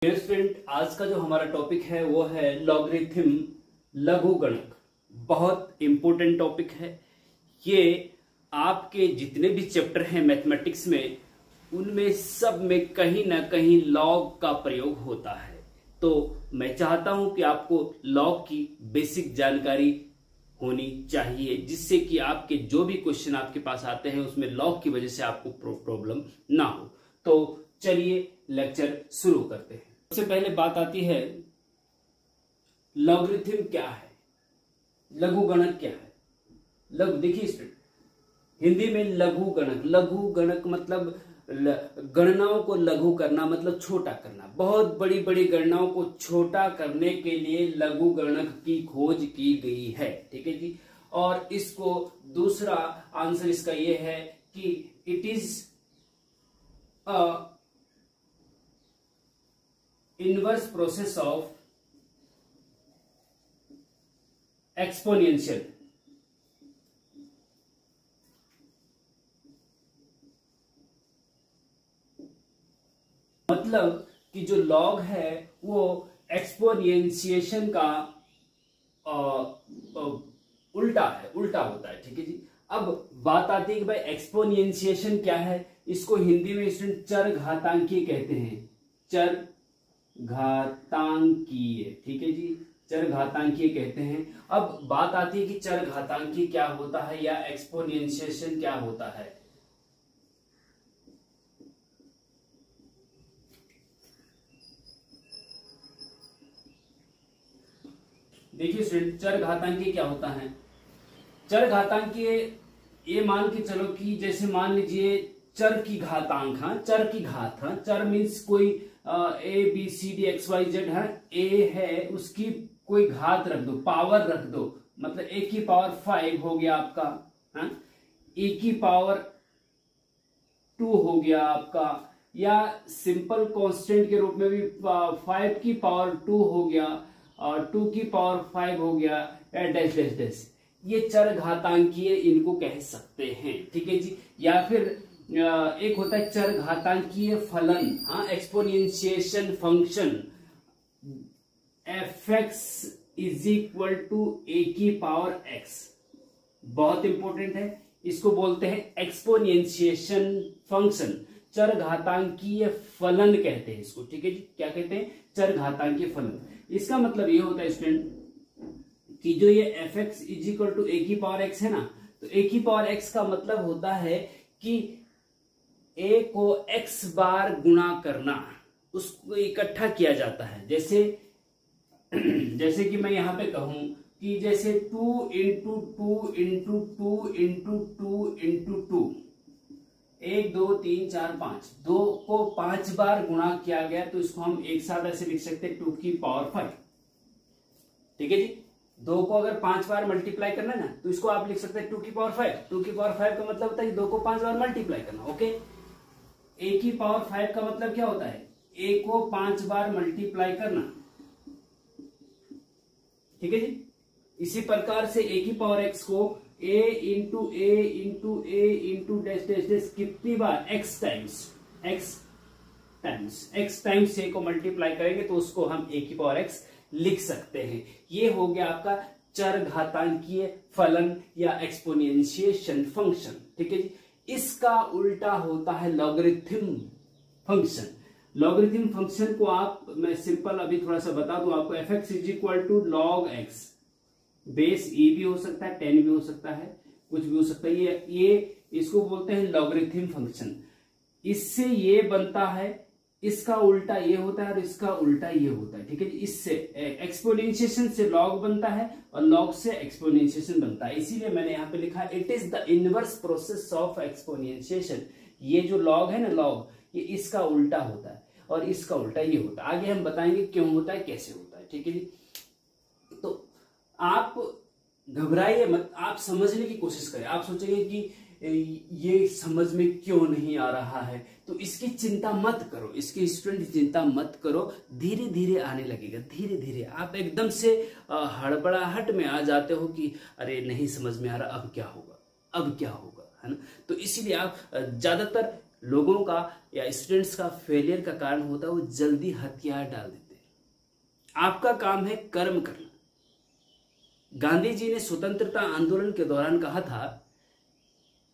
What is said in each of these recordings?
Dear student, आज का जो हमारा टॉपिक है वो है लॉगरिथम, लघुगणक। बहुत इंपॉर्टेंट टॉपिक है ये। आपके जितने भी चैप्टर हैं मैथमेटिक्स में, उनमें सब में कहीं ना कहीं लॉग का प्रयोग होता है। तो मैं चाहता हूं कि आपको लॉग की बेसिक जानकारी होनी चाहिए, जिससे कि आपके जो भी क्वेश्चन आपके पास आते हैं उसमें लॉग की वजह से आपको प्रॉब्लम ना हो। तो चलिए लेक्चर शुरू करते हैं। सबसे पहले बात आती है लॉगरिथम क्या है, लघुगणक क्या है। लघु देखिए स्टूडेंट, हिंदी में लघुगणक, लघुगणक मतलब गणनाओं को लघु करना, मतलब छोटा करना। बहुत बड़ी बड़ी गणनाओं को छोटा करने के लिए लघुगणक की खोज की गई है। ठीक है जी। और इसको दूसरा आंसर इसका यह है कि it is inverse process of exponential. मतलब कि जो लॉग है वो एक्सपोनेंशिएशन का उल्टा है, उल्टा होता है। ठीक है जी। अब बात आती है कि भाई एक्सपोनेंशिएशन क्या है। इसको हिंदी में स्टूडेंट चर घातांकीय कहते हैं, चर घातांकीय। ठीक है जी, चर घातांकीय कहते हैं। अब बात आती है कि चर घातांकीय क्या होता है या एक्सपोनेंशिएशन क्या होता है। देखिए स्टूडेंट, चर घातांकीय क्या होता है। चर घातांकीय ये मान के चलो कि जैसे मान लीजिए चर की घातांक, हाँ चर की घात, हाँ चर मीन्स कोई A B C D X Y Z है, ए है उसकी कोई घात रख दो, पावर रख दो। मतलब ए की पावर 5 हो गया आपका, हाँ ए की पावर 2 हो गया आपका, या सिंपल कांस्टेंट के रूप में भी 5 की पावर 2 हो गया और 2 की पावर 5 हो गया, डैश डैश डैश। ये चर घातांकीय इनको कह सकते हैं। ठीक है जी। या फिर एक होता है चर घातांकीय फलन, हाँ exponentiation function, f x is equal to a की पावर एक्स। बहुत इंपॉर्टेंट है, इसको बोलते हैं एक्सपोनेंशिएशन फंक्शन, चर घातांकीय फलन कहते हैं इसको। ठीक है जी, क्या कहते हैं, चर घातांकीय फलन। इसका मतलब ये होता है स्टूडेंट कि जो ये f x is equal to a की पावर एक्स है ना, तो ए की पावर एक्स का मतलब होता है कि ए को एक्स बार गुणा करना, उसको इकट्ठा किया जाता है। जैसे जैसे कि मैं यहां पे कहूं कि जैसे 2 इंटू 2 इंटू 2 इंटू 2 इंटू 2, 1 2 3 4 5, 2 को 5 बार गुणा किया गया, तो इसको हम एक साथ ऐसे लिख सकते हैं 2 की पावर 5। ठीक है जी। 2 को अगर 5 बार मल्टीप्लाई करना है ना, तो इसको आप लिख सकते हैं 2 की पावर 5। 2 की पावर 5 का मतलब होता है कि 2 को 5 बार मल्टीप्लाई करना। ओके। ए की पावर 5 का मतलब क्या होता है, ए को 5 बार मल्टीप्लाई करना। ठीक है जी। इसी प्रकार से ए की पावर एक्स को ए इंटू ए इंटू ए इंटू डैश डैश डैश कितनी बार, एक्स टाइम्स, एक्स टाइम्स ए को मल्टीप्लाई करेंगे तो उसको हम ए की पावर एक्स लिख सकते हैं। ये हो गया आपका चर घातांकीय फलन या एक्सपोनेंशिएशन फंक्शन। ठीक है जी। इसका उल्टा होता है लॉगरिथम फंक्शन। लॉगरिथम फंक्शन को आप, मैं सिंपल अभी थोड़ा सा बता दूं आपको, f x is equal to log x, base e भी हो सकता है, 10 भी हो सकता है, कुछ भी हो सकता है। ये इसको बोलते हैं लॉगरिथम फंक्शन। इससे ये बनता है, इसका उल्टा ये होता है और इसका उल्टा ये होता है। ठीक है जी। इससे एक्सपोनेंशिएशन से लॉग बनता है और लॉग से एक्सपोनेंशिएशन बनता है। इसीलिए मैंने यहां पे लिखा it is the inverse process of exponentiation. ये जो लॉग है ना, लॉग, ये इसका उल्टा होता है और इसका उल्टा ये होता है। आगे हम बताएंगे क्यों होता है, कैसे होता है। ठीक है जी। तो आप घबराइए मत, आप समझने की कोशिश करें। आप सोचेंगे कि ये समझ में क्यों नहीं आ रहा है, तो इसकी चिंता मत करो, इसकी स्टूडेंट चिंता मत करो, धीरे धीरे आने लगेगा। धीरे धीरे आप एकदम से हड़बड़ाहट में आ जाते हो कि अरे नहीं समझ में आ रहा, अब क्या होगा, अब क्या होगा, है ना। तो इसीलिए आप ज्यादातर लोगों का या स्टूडेंट्स का फेलियर का कारण होता है वो जल्दी हथियार डाल देते हैं। आपका काम है कर्म करना। गांधी जी ने स्वतंत्रता आंदोलन के दौरान कहा था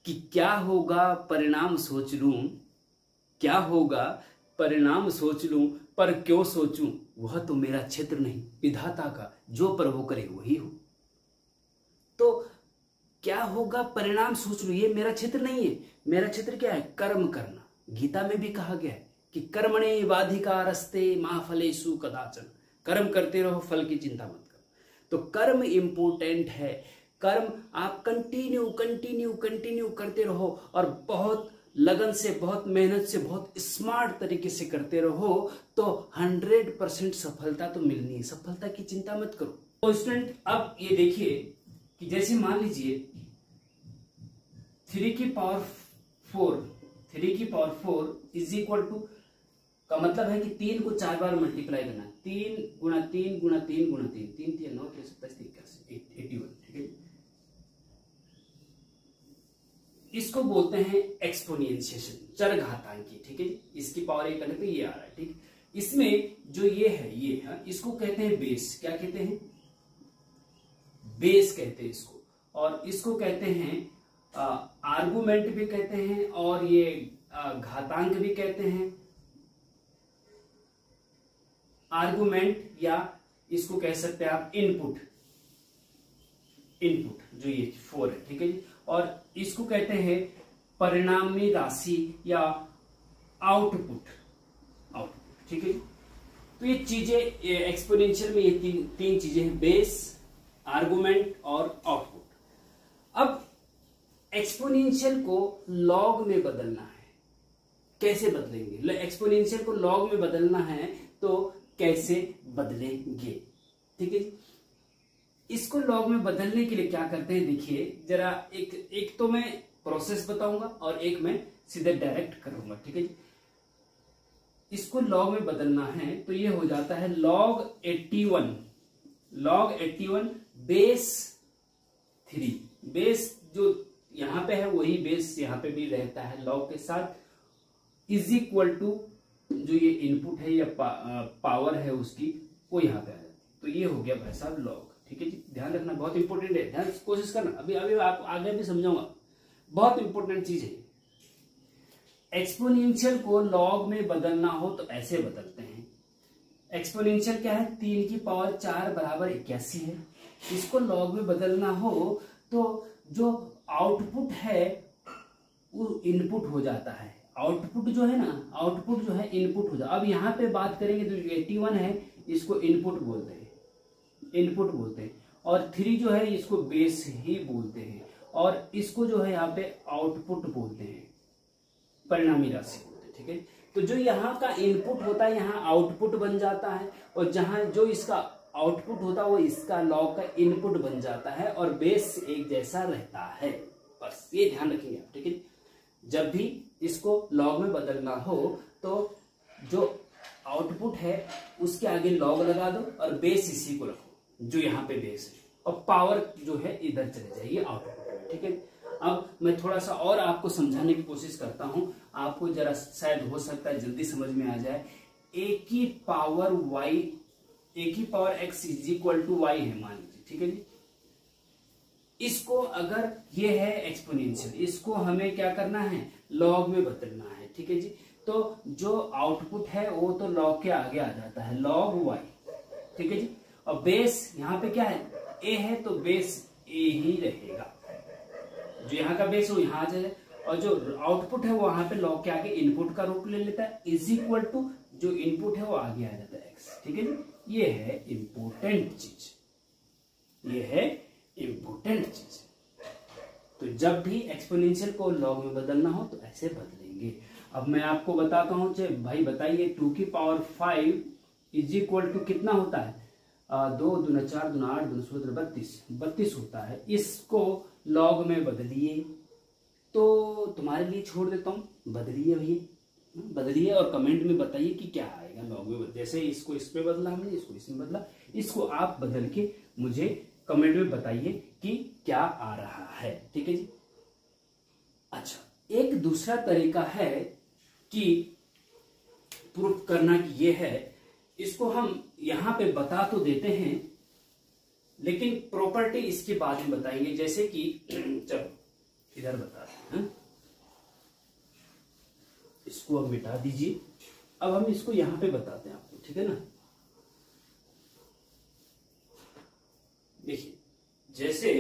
कि क्या होगा परिणाम सोच लूं, क्या होगा परिणाम सोच लूं, पर क्यों सोचूं, वह तो मेरा क्षेत्र नहीं, विधाता का, जो प्रभु करे वही हो। तो क्या होगा परिणाम सोच लूं, ये मेरा क्षेत्र नहीं है। मेरा क्षेत्र क्या है? कर्म करना। गीता में भी कहा गया है कि कर्मणे वाधिकारस्ते मा फलेषु कदाचन, कर्म करते रहो, फल की चिंता मत करो। तो कर्म इंपोर्टेंट है। कर्म आप कंटिन्यू कंटिन्यू कंटिन्यू करते रहो और बहुत लगन से, बहुत मेहनत से, बहुत स्मार्ट तरीके से करते रहो तो 100% सफलता तो मिलनी है। सफलता की चिंता मत करो। तो स्टूडेंट अब ये देखिए कि जैसे मान लीजिए 3 की पावर 4 इज इक्वल टू का मतलब है कि 3 को 4 बार मल्टीप्लाई करना। 3 गुणा 3 गुणा 3 गुणा 3, 3 3 9 27 81, 81, ठीक है। इसको बोलते हैं एक्सपोनेंशिएशन, चरघातांकी, ठीक है। इसकी पावर 1 करने पे ये आ रहा है, ठीक। इसमें जो ये है इसको कहते हैं बेस। क्या कहते हैं? बेस कहते हैं इसको। और इसको कहते हैं आर्गुमेंट भी कहते हैं और ये घातांक भी कहते हैं। आर्गुमेंट या इसको कह सकते हैं आप इनपुट जो ये 4 है, ठीक है जी। और इसको कहते हैं परिणामी राशि या आउटपुट, ठीक है। तो ये चीजें एक्सपोनेंशियल में ये तीन चीजें हैं, बेस, आर्गुमेंट और आउटपुट। अब एक्सपोनेंशियल को लॉग में बदलना है। कैसे बदलेंगे? एक्सपोनेंशियल को लॉग में बदलना है तो कैसे बदलेंगे, ठीक है। इसको लॉग में बदलने के लिए क्या करते हैं, देखिए जरा एक तो मैं प्रोसेस बताऊंगा और एक मैं सीधे डायरेक्ट करूंगा, ठीक है जी। इसको लॉग में बदलना है तो ये हो जाता है log 81 बेस 3। बेस जो यहां पे है वही बेस यहां पे भी रहता है लॉग के साथ, इज इक्वल टू जो ये इनपुट है या पावर है उसकी वो यहां पे आ जाती है। तो ये हो गया भाई साहब लॉग, ठीक है जी। ध्यान रखना, बहुत इंपॉर्टेंट है, ध्यान कोशिश करना। अभी आप आगे भी समझाऊंगा, बहुत इंपॉर्टेंट चीज है। एक्सपोनेंशियल को लॉग में बदलना हो तो ऐसे बदलते हैं। एक्सपोनेंशियल क्या है? 3 की पावर 4 बराबर 81 है। इसको लॉग में बदलना हो तो जो आउटपुट है वो इनपुट हो जाता है। आउटपुट जो है ना, आउटपुट जो है इनपुट हो जाता है। अब यहां पे बात करेंगे तो 81 है, इसको इनपुट बोलते हैं, और 3 जो है इसको बेस ही बोलते हैं, और इसको जो है यहाँ पे आउटपुट बोलते हैं, परिणामी राशि बोलते हैं, ठीक है। तो जो यहाँ का इनपुट होता है यहाँ आउटपुट बन जाता है, और जहां जो इसका आउटपुट होता है वो इसका लॉग का इनपुट बन जाता है, और बेस एक जैसा रहता है। बस ये ध्यान रखेंगे आप, ठीक है। जब भी इसको लॉग में बदलना हो तो जो आउटपुट है उसके आगे लॉग लगा दो और बेस इसी को रखो जो यहाँ पे बेस है, और पावर जो है इधर चले जाएगी आउटपुट में, ठीक है। अब मैं थोड़ा सा और आपको समझाने की कोशिश करता हूं, आपको जरा शायद हो सकता है जल्दी समझ में आ जाए। a की power x is equal to y है मान लीजिए, ठीक है जी। इसको अगर ये है एक्सपोनेंशियल, इसको हमें क्या करना है? लॉग में बदलना है, ठीक है जी। तो जो आउटपुट है वो तो लॉग के आगे आ जाता है, log y, ठीक है जी। और बेस यहाँ पे क्या है? a है तो बेस a ही रहेगा, जो यहाँ का बेस है वो यहाँ आ जाए, और जो आउटपुट है वो वहां पे लॉग के आगे इनपुट का रूप ले लेता है, इज इक्वल टू जो इनपुट है वो आगे आ जाता है x, ठीक है जी। ये है इंपोर्टेंट चीज, तो जब भी एक्सपोनेंशियल को लॉग में बदलना हो तो ऐसे बदलेंगे। अब मैं आपको बताता हूं, भाई बताइए 2 की पावर 5 इज इक्वल टू कितना होता है? 2 दूना 4 दूना 8 दूना 16 32 होता है। इसको लॉग में बदलिए, तो तुम्हारे लिए छोड़ देता हूं, बदलिए भैया, बदलिए और कमेंट में बताइए कि क्या आएगा लॉग में। जैसे इसको इसमें बदला हमने, इसको इसमें बदला, इसको आप बदल के मुझे कमेंट में बताइए कि क्या आ रहा है, ठीक है जी। अच्छा, एक दूसरा तरीका है कि प्रूफ करना कि ये है, इसको हम यहां पे बता तो देते हैं लेकिन प्रॉपर्टी इसके बाद में बताएंगे। जैसे कि चलो इधर बताते हैं, इसको अब मिटा दीजिए। अब हम इसको यहां पे बताते हैं आपको, ठीक है ना। देखिए जैसे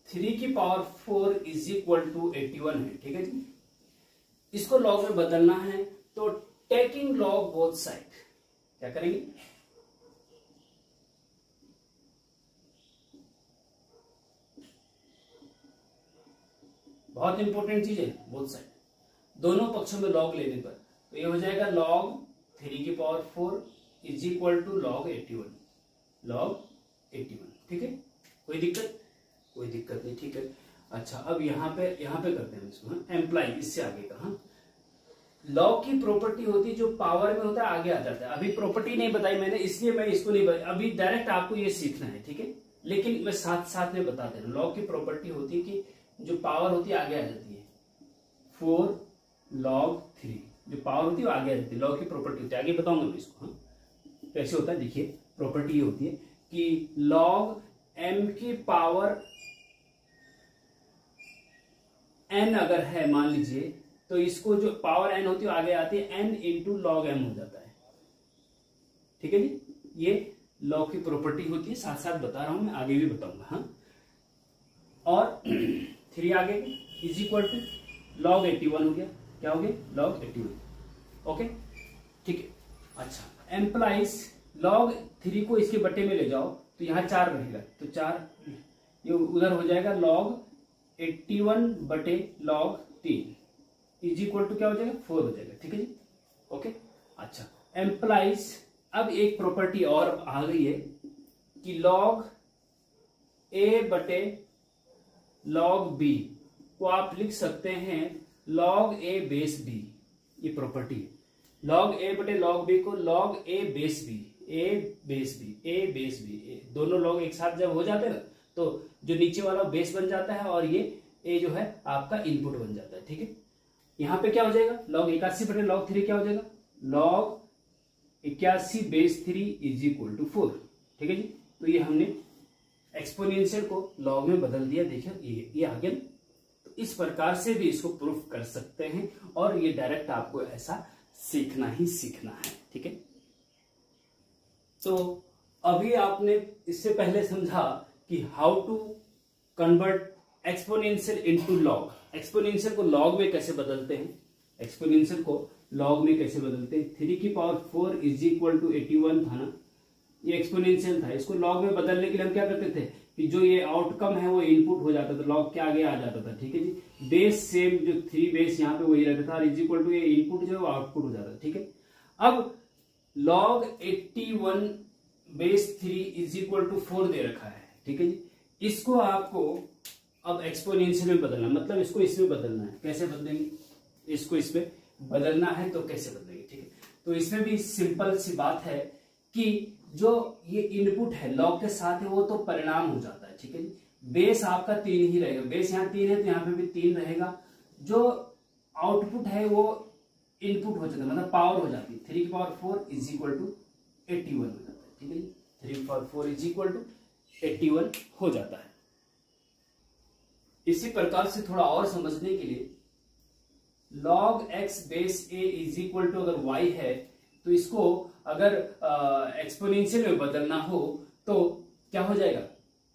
3⁴ इज इक्वल टू 81 है, ठीक है जी। इसको लॉग में बदलना है तो टेकिंग लॉग बोथ साइड क्या करेंगे, बहुत इंपॉर्टेंट चीज है, बोथ साइड दोनों पक्षों में लॉग लेने पर तो ये हो जाएगा log 3⁴ is equal to log 81, ठीक है। कोई दिक्कत, कोई दिक्कत नहीं, ठीक है। अच्छा अब यहाँ पे करते हैं इसको, एम्प्लाई इससे आगे का। हाँ, लॉग की प्रॉपर्टी होती है जो पावर में होता है आगे आ जाता है। अभी प्रॉपर्टी नहीं बताई मैंने, इसलिए मैं इसको नहीं बताई, अभी डायरेक्ट आपको ये सीखना है, ठीक है। लेकिन मैं साथ साथ में बता दे रहा हूँ, लॉग की प्रॉपर्टी होती है कि जो पावर होती है आगे आ जाती है। 4 log 3 जो पावर होती है वो आगे आ जाती है, लॉग की प्रॉपर्टी होती है, आगे बताऊंगा मैं इसको। हाँ, कैसे होता है देखिए, प्रॉपर्टी ये होती है कि log m की पावर n अगर है मान लीजिए, तो इसको जो पावर n होती है आगे आती है, n इंटू log m हो जाता है, ठीक है जी। ये लॉग की प्रॉपर्टी होती है, साथ साथ बता रहा हूं मैं, आगे भी बताऊंगा। हाँ, और 3 आगे इज इक्वल टू log 81 हो गया, क्या हो गया log 81, ओके ठीक है। अच्छा एम्प्लाइज log 3 को इसके बट्टे में ले जाओ तो यहाँ 4 रहेगा, तो 4 ये उधर हो जाएगा log 81 बटे log 3 इज इक्वल टू क्या हो जाएगा 4 हो जाएगा, ठीक है जी, ओके। अच्छा एम्प्लाइज अब एक प्रॉपर्टी और आ गई है कि log a बटे log b को आप लिख सकते हैं log a बेस b, ये प्रॉपर्टी है। log a बटे log b को log a बेस b, दोनों log एक साथ जब हो जाते हैं ना तो जो नीचे वाला बेस बन जाता है और ये a जो है आपका इनपुट बन जाता है, ठीक है। यहां पे क्या हो जाएगा log 81 बटे log 3 क्या हो जाएगा log 81 base 3 is equal to 4, ठीक है जी। तो ये हमने एक्सपोनेंशियल को लॉग में बदल दिया, देखिए ये आ गया। तो इस प्रकार से भी इसको प्रूफ कर सकते हैं और ये डायरेक्ट आपको ऐसा सीखना ही सीखना है, ठीक है। तो अभी आपने इससे पहले समझा कि how to convert exponential into log. Exponential को लॉग में कैसे बदलते हैं, एक्सपोनेंशियल को लॉग में कैसे बदलते हैं। 3⁴ इज इक्वल टू 81 था ना, ये एक्सपोनेंशियल था, इसको लॉग में बदलने के लिए हम क्या करते थे कि जो ये आउटकम है वो इनपुट हो जाता था, लॉग के आगे आ जाता था, ठीक है जी। बेस सेम जो 3 बेस यहाँ पे वही रहता था और इज इक्वल टू ये इनपुट जो है वो आउटपुट हो जाता था, ठीक है। अब log 81 base 3 is equal to 4 दे रखा है, ठीक है जी। इसको आपको अब एक्सपोनेंशियल में बदलना, मतलब इसको इसमें बदलना है। कैसे बदलेंगे, इसको इसमें बदलना है तो कैसे बदलेंगे, ठीक है। तो इसमें भी सिंपल सी बात है कि जो ये इनपुट है लॉग के साथ है वो तो परिणाम हो जाता है, ठीक है जी। बेस आपका 3 ही रहेगा, बेस यहाँ 3 है तो यहाँ पे भी 3 रहेगा। जो आउटपुट है वो इनपुट हो जाता है, मतलब पावर हो जाती है। 3⁴ इज इक्वल टू 81 हो जाता है, ठीक है जी। 3⁴ इज इक्वल टू 81 हो जाता है। इसी प्रकार से थोड़ा और समझने के लिए log x base a is equal to अगर y है तो इसको अगर एक्सपोनेंशियल में बदलना हो तो क्या हो जाएगा,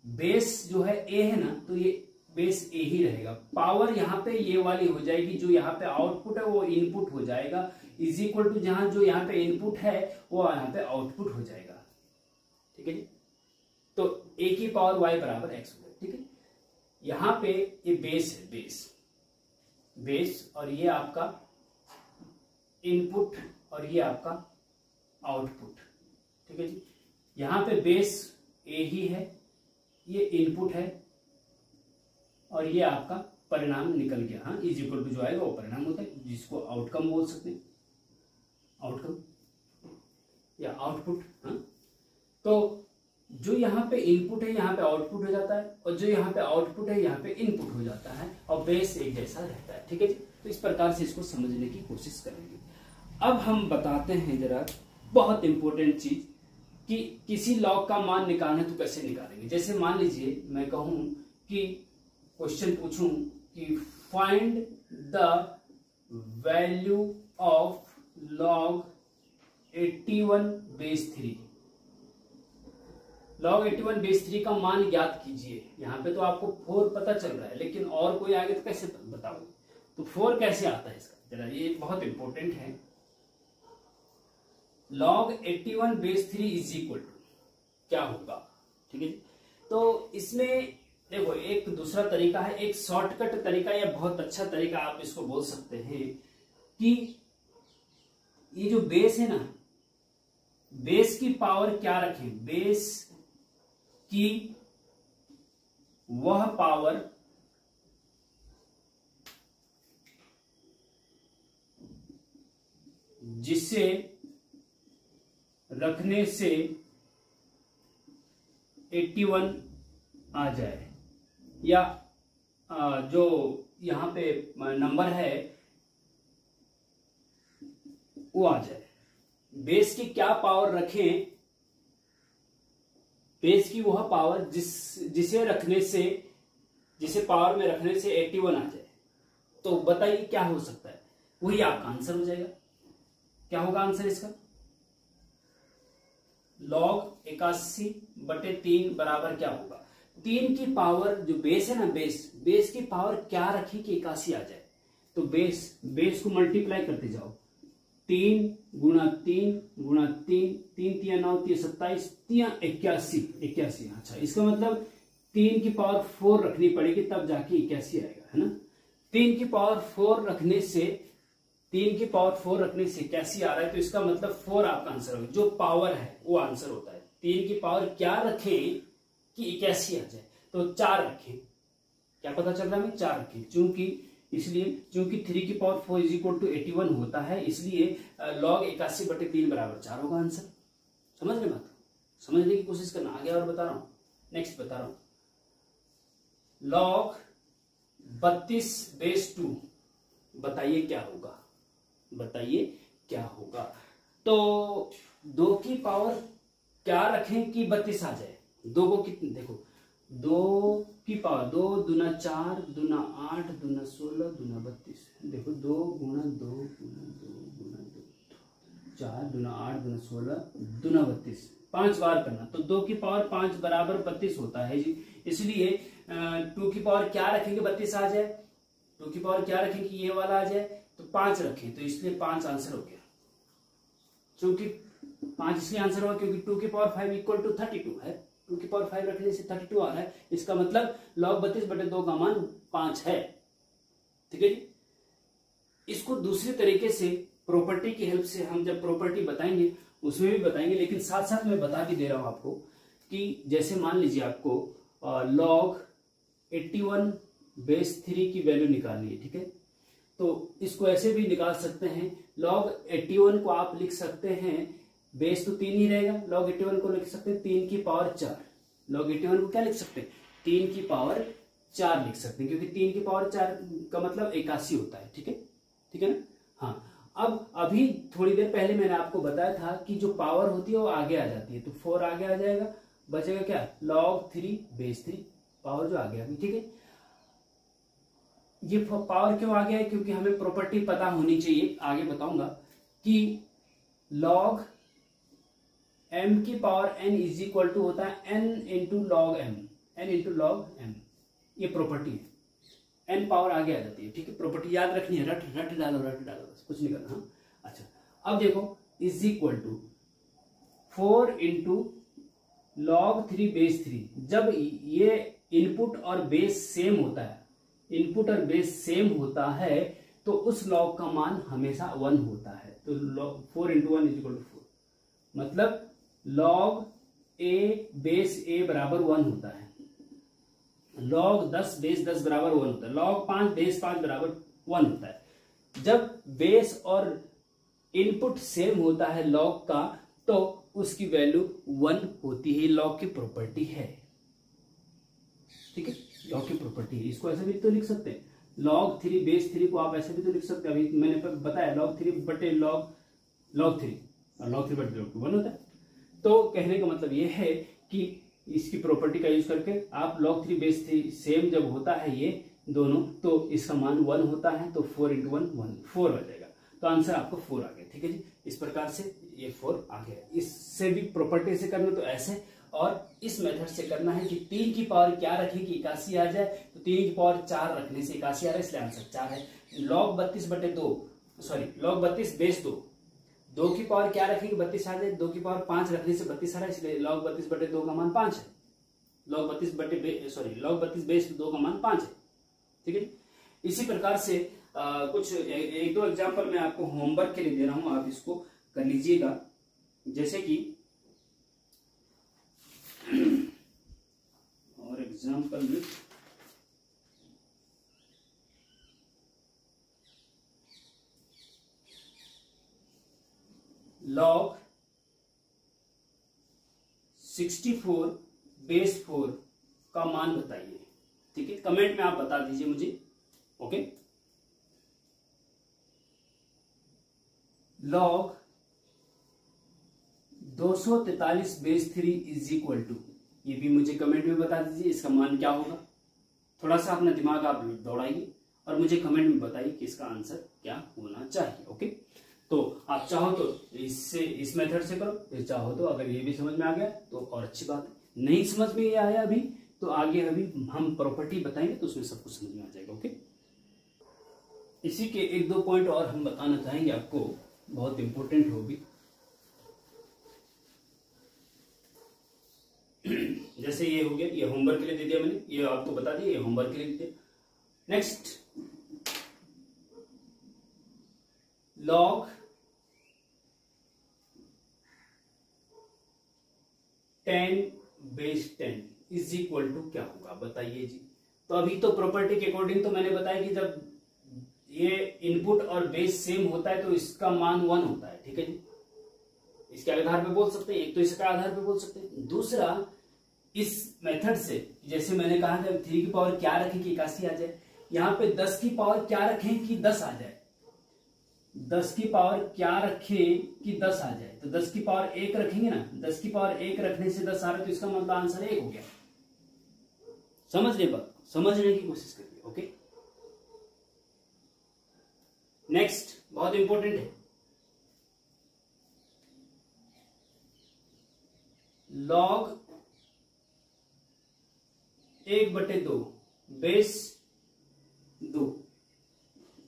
बेस जो है a है ना तो ये बेस a ही रहेगा। पावर यहाँ पे ये वाली हो जाएगी, जो यहाँ पे आउटपुट है वो इनपुट हो जाएगा, इज इक्वल टू जहां जो यहाँ पे इनपुट है वो यहाँ पे आउटपुट हो जाएगा, ठीक है जी। तो a की पावर y बराबर x हो जाएगा, ठीक है। यहाँ पे ये बेस है, बेस और ये आपका इनपुट और ये आपका आउटपुट, ठीक है जी। यहां पे बेस ए ही है, ये इनपुट है और ये आपका परिणाम निकल गया। हाँ, इज इक्वल टू जो आएगा वो परिणाम होता है, जिसको आउटकम बोल सकते हैं, आउटकम या आउटपुट। हाँ, तो जो यहाँ पे इनपुट है यहाँ पे आउटपुट हो जाता है, और जो यहाँ पे आउटपुट है यहाँ पे इनपुट हो जाता है, और बेस एक जैसा रहता है। ठीक है जी, तो इस प्रकार से इसको समझने की कोशिश करेंगे। अब हम बताते हैं जरा बहुत इंपॉर्टेंट चीज कि किसी लॉग का मान निकालना तो कैसे निकालेंगे। जैसे मान लीजिए मैं कहूं कि क्वेश्चन पूछूं कि find the value of log 81/3। log 81/3 का मान ज्ञात कीजिए। यहाँ पे तो आपको 4 पता चल रहा है, लेकिन और कोई आगे तो कैसे बताओगे, तो 4 कैसे आता है इसका, जरा ये बहुत इंपॉर्टेंट है। log 81/3 इज इक्वल टू क्या होगा, ठीक है जी। तो इसमें देखो एक दूसरा तरीका है, एक शॉर्टकट तरीका या बहुत अच्छा तरीका आप इसको बोल सकते हैं कि ये जो बेस है ना, बेस की पावर क्या रखें, बेस की वह पावर जिसे रखने से 81 आ जाए, या जो यहां पे नंबर है वो आ जाए। बेस की क्या पावर रखें, बेस की वह पावर जिसे रखने से, जिसे पावर में रखने से 81 आ जाए। तो बताइए क्या हो सकता है, वही आपका आंसर हो जाएगा। क्या होगा आंसर इसका, log 81/3 बराबर क्या होगा, 3 की पावर जो बेस है ना, बेस की पावर क्या रखी कि 81 आ जाए। तो बेस को मल्टीप्लाई करते जाओ, 3 गुणा 3 गुणा 3, 3 3 9 3 27 3 81। अच्छा, इसका मतलब 3 की पावर 4 रखनी पड़ेगी तब जाके 81 आएगा, है ना। 3 की पावर 4 रखने से 81 आ रहा है, तो इसका मतलब 4 आपका आंसर होगा। जो पावर है वो आंसर होता है। 3 की पावर क्या रखें कि 81 आ जाए, तो 4 रखें। क्या पता चल रहा है, 4 रखें, चूंकि 3 की पावर 4 इज इक्वल टू 81 होता है, इसलिए log 81/3 बराबर 4 होगा आंसर। समझ रहे बात, समझने की कोशिश करना। आगे और बता रहा हूं, नेक्स्ट बता रहा हूं, log 32/2 बताइए क्या होगा, तो 2 की पावर क्या रखें कि 32 आ जाए। 2 को कितने, देखो 2 की पावर 2 दूना 4 दूना 8 दूना 16 दूना 32, देखो 2 गुणा 2 गुणा 2 गुणा 2 4 दूना 8 दूना 16 दूना 32, 5 बार करना। तो 2 की पावर 5 बराबर 32 होता है जी। इसलिए 2 की पावर क्या रखेंगे 32 आ जाए, 2 की पावर क्या रखेंगे ये वाला आ जाए, तो 5 रखें, तो इसलिए 5 आंसर हो गया। क्योंकि 5 इसलिए आंसर हुआ क्योंकि 2 की पावर 5 इक्वल टू 32 है। 2 की पावर 5 रखने से 32 आ रहा है, इसका मतलब log 32/2 का मान 5 है। ठीक है जी। इसको दूसरे तरीके से प्रॉपर्टी की हेल्प से हम जब प्रॉपर्टी बताएंगे उसमें भी बताएंगे, लेकिन साथ साथ मैं बता भी दे रहा हूं आपको कि जैसे मान लीजिए आपको log 81/3 की वैल्यू निकालनी है। ठीक है, तो इसको ऐसे भी निकाल सकते हैं, log 81 को आप लिख सकते हैं, बेस तो 3 ही रहेगा, log 81 को लिख सकते हैं 3 की पावर 4। log 81 को क्या लिख सकते हैं, 3 की पावर 4 लिख सकते हैं, क्योंकि 3 की पावर 4 का मतलब 81 होता है। ठीक है ना। हाँ, अब अभी थोड़ी देर पहले मैंने आपको बताया था कि जो पावर होती है वो आगे आ जाती है, तो 4 आगे आ जाएगा, बचेगा क्या log 3/3 पावर जो आगे आ गई। ठीक है, ये पावर क्यों आ गया है, क्योंकि हमें प्रॉपर्टी पता होनी चाहिए। आगे बताऊंगा कि log m की power n is equal to होता है n इंटू log m, ये प्रॉपर्टी है। n पावर आगे आ जाती है। ठीक है, प्रॉपर्टी याद रखनी है, रट डालो बस, कुछ नहीं करना। हाँ, अच्छा, अब देखो is equal to 4 into log 3/3। जब ये इनपुट और बेस सेम होता है, तो उस log का मान हमेशा 1 होता है। तो 4 इंटू 1 इज इक्वल टू 4, मतलब log a/a बराबर 1 होता है, log 10/10 बराबर 1 होता है, log 5/5 बराबर 1 होता है। जब बेस और इनपुट सेम होता है log का, तो उसकी वैल्यू 1 होती है। लॉग की प्रॉपर्टी है, ठीक है, लॉग की प्रॉपर्टी है। इसको ऐसे भी तो लिख सकते हैं, log 3 बेस 3 को आप ऐसे भी तो लिख सकते हैं। अभी मैंने बताया log 3 बटे log 3 और log 3 बटे log 2 1 होता है। तो कहने का मतलब ये है कि इसकी प्रॉपर्टी का यूज करके आप log 3 बेस 3 सेम जब होता है ये दोनों, तो इसका मान 1 होता है, तो 4 × 1 1 4 आ जाएगा। तो आंसर आपको 4 आ गया, ठीक है जी। इस प्रकार से ये 4 आ गया। इससे भी प्रॉपर्टी से करना तो ऐसे, और इस मेथड से करना है कि 3 की पावर क्या रखें कि 81 आ जाए, तो 3 की पावर 4 रखने से 81 आ रहा है, इसलिए आंसर 4 है। log 32 बटे 2 log 32 बेस 2 की पावर क्या रखें कि 32 आ जाए, 2 की पावर 5 रखने से 32 आ रहा है, इसलिए log 32 बटे 2 का मान 5 है। log 32 बेस 2 का मान 5 है, ठीक है। इसी प्रकार से कुछ एक दो एग्जांपल मैं आपको होमवर्क के लिए दे रहा हूं, आप इसको कर लीजिएगा। जैसे कि और एग्जांपल में log 64 बेस 4 का मान बताइए, ठीक है। कमेंट में आप बता दीजिए मुझे, okay. log 243 base 3 is equal to, ये भी मुझे कमेंट में बता दीजिए इसका मान क्या होगा। थोड़ा सा अपना दिमाग आप दौड़ाइए और मुझे कमेंट में बताइए कि इसका आंसर क्या होना चाहिए, ओके। तो आप चाहो तो इससे इस मेथड से करो, फिर चाहो तो अगर ये भी समझ में आ गया तो और अच्छी बात है। नहीं समझ में ये आया अभी तो आगे अभी हम प्रॉपर्टी बताएंगे तो उसमें सब कुछ समझ में आ जाएगा, ओके। इसी के एक दो पॉइंट और हम बताना चाहेंगे आपको, बहुत इंपॉर्टेंट होगी। जैसे ये हो गया, ये होमवर्क के लिए दे दिया मैंने, ये आपको बता दिया, ये होमवर्क के लिए दे दिया। Next log 10 base 10 is equal to क्या होगा बताइए जी। तो अभी तो प्रॉपर्टी के अकॉर्डिंग तो मैंने बताया कि जब ये इनपुट और बेस सेम होता है तो इसका मान 1 होता है, ठीक है जी। इसके आधार पे बोल सकते हैं, एक तो इसके आधार पे बोल सकते हैं। दूसरा इस मेथड से जैसे मैंने कहा था 3 की पावर क्या रखें कि 81 आ जाए, यहां पे 10 की पावर क्या रखें कि 10 आ जाए। 10 की पावर क्या रखें कि 10 आ जाए, तो 10 की पावर 1 रखेंगे ना, 10 की पावर 1 रखने से 10 आ रहा है, तो इसका मतलब आंसर 1 हो गया। समझने की कोशिश करिए, ओके। नेक्स्ट बहुत इंपॉर्टेंट है, log 1/2 base 2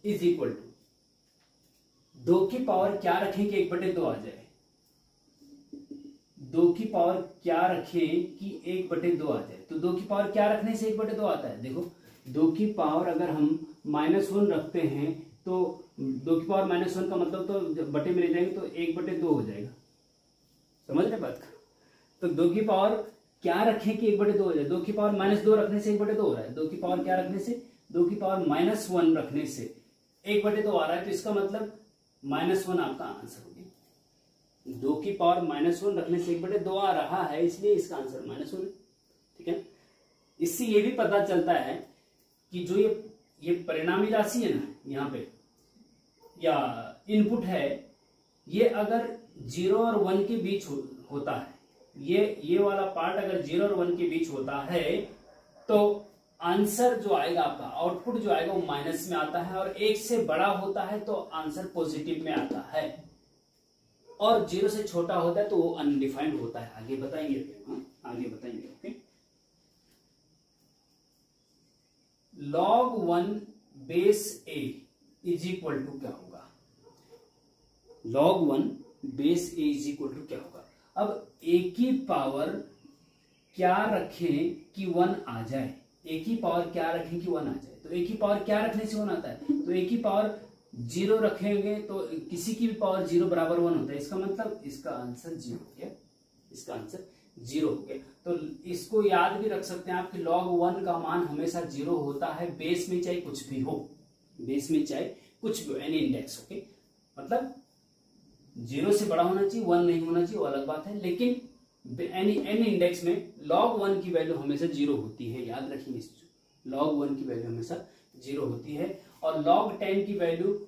is equal to 2 की पावर क्या रखें कि 1/2 आ जाए। 2 की पावर क्या रखें कि 1/2 आ जाए, तो 2 की पावर क्या रखने से 1/2 आता है। देखो 2 की पावर अगर हम -1 रखते हैं तो 2 की पावर -1 का मतलब तो बटे में ले जाएंगे तो 1/2 हो जाएगा। समझ रहे बात का। तो 2 की पावर क्या रखें कि 1/2 हो जाए, 2 की पावर -2 रखने से 1/2 हो रहा है। 2 की पावर क्या रखने से, 2 की पावर -1 रखने से 1/2 आ रहा है, तो इसका मतलब -1 आपका आंसर हो गया। 2 की पावर -1 रखने से 1/2 आ रहा है, इसलिए इसका आंसर -1 है, ठीक है। इससे ये भी पता चलता है कि जो ये परिणामी राशि है ना यहाँ पे या इनपुट है, ये अगर 0 और 1 के बीच होता है, ये वाला पार्ट अगर 0 और 1 के बीच होता है तो आंसर जो आएगा आपका आउटपुट जो आएगा वो माइनस में आता है, और 1 से बड़ा होता है तो आंसर पॉजिटिव में आता है, और 0 से छोटा होता है तो वो अनडिफाइंड होता है। आगे बताएंगे, आगे बताएंगे, okay. log 1 base a is equal to क्या होगा, log 1 base a is equal to क्या होगा। अब a की पावर क्या रखें कि 1 आ जाए, a की पावर क्या रखें कि 1 आ जाए, तो a की पावर क्या रखने से 1 आता है, तो a की पावर 0 रखेंगे तो किसी की भी पावर 0 बराबर 1 होता है, इसका मतलब इसका आंसर 0 हो गया, इसका आंसर 0 हो गया। तो इसको याद भी रख सकते हैं आप कि log 1 का मान हमेशा 0 होता है, बेस में चाहे कुछ भी हो, बेस में चाहे कुछ भी हो, एनी इंडेक्स, ओके। मतलब 0 से बड़ा होना चाहिए, 1 नहीं होना चाहिए, वो अलग बात है, लेकिन एनी इंडेक्स में log 1 की वैल्यू हमेशा 0 होती है, याद रखिए इस log 1 की वैल्यू हमेशा 0 होती है, और log 10 की वैल्यू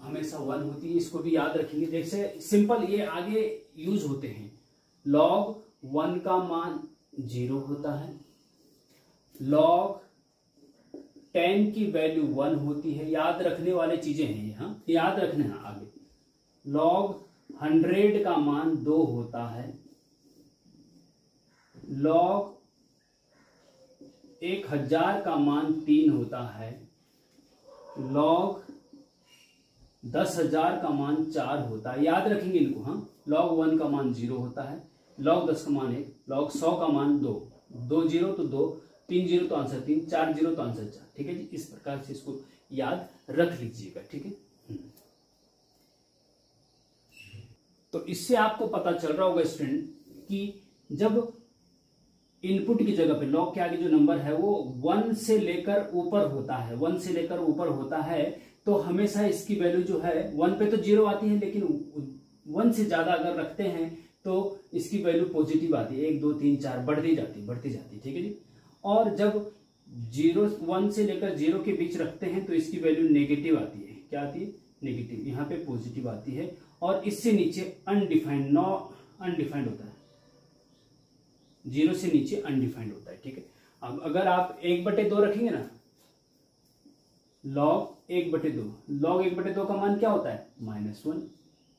हमेशा 1 होती है, इसको भी याद रखेंगे। जैसे सिंपल ये आगे यूज होते हैं, log 1 का मान 0 होता है, log 10 की वैल्यू 1 होती है, याद रखने वाले चीजें हैं ये, हाँ याद रखने हैं आगे। log 100 का मान 2 होता है, log 1000 का मान 3 होता है, log 10,000 का मान 4 होता है, याद रखेंगे इनको, हाँ। log 1 का मान 0 होता है, log 10 का मान 1, log 100 का मान 2, 2 0 तो 2, 3 0 तो आंसर 3, 4 0 तो आंसर 4, ठीक है जी। इस प्रकार से इसको याद रख लीजिएगा, ठीक है। तो इससे आपको पता चल रहा होगा स्टूडेंट कि जब इनपुट की जगह पे लॉग के आगे जो नंबर है वो 1 से लेकर ऊपर होता है, 1 से लेकर ऊपर होता है, तो हमेशा इसकी वैल्यू जो है 1 पे तो 0 आती है, लेकिन 1 से ज्यादा अगर रखते हैं तो इसकी वैल्यू पॉजिटिव आती है, 1 2 3 4 बढ़ती जाती, ठीक है जी। और जब 1 से लेकर 0 के बीच रखते हैं तो इसकी वैल्यू नेगेटिव आती है, क्या आती है, नेगेटिव, यहाँ पे पॉजिटिव आती है, और इससे नीचे अनडिफाइंड होता है, 0 से नीचे अनडिफाइंड होता है, ठीक है। अब अगर आप 1/2 रखेंगे ना, log 1/2, log 1/2 का मान क्या होता है, -1,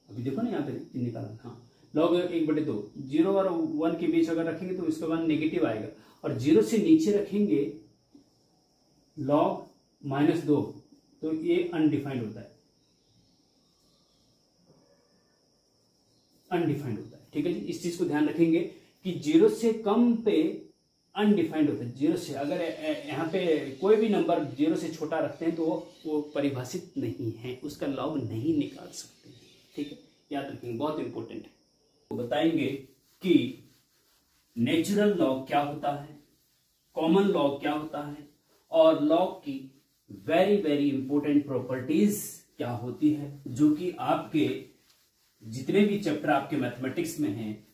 अभी देखो ना यहाँ पे निकाला, हाँ log 1/2, 0 और 1 के बीच अगर रखेंगे तो इसका मान नेगेटिव आएगा, और 0 से नीचे रखेंगे log -2 तो ये अनडिफाइंड होता है, ठीक है जी। इस चीज को ध्यान रखेंगे कि 0 से कम पे अनडिफाइंड होता है, 0 से अगर यहाँ पे कोई भी नंबर 0 से छोटा रखते हैं तो वो परिभाषित नहीं है, उसका लॉग नहीं निकाल सकते, ठीक है, याद रखेंगे, बहुत इंपॉर्टेंट है। तो बताएंगे कि नेचुरल लॉग क्या होता है, कॉमन लॉग क्या होता है, और लॉग की वेरी वेरी इंपॉर्टेंट प्रॉपर्टीज क्या होती है, जो कि आपके जितने भी चैप्टर आपके मैथमेटिक्स में हैं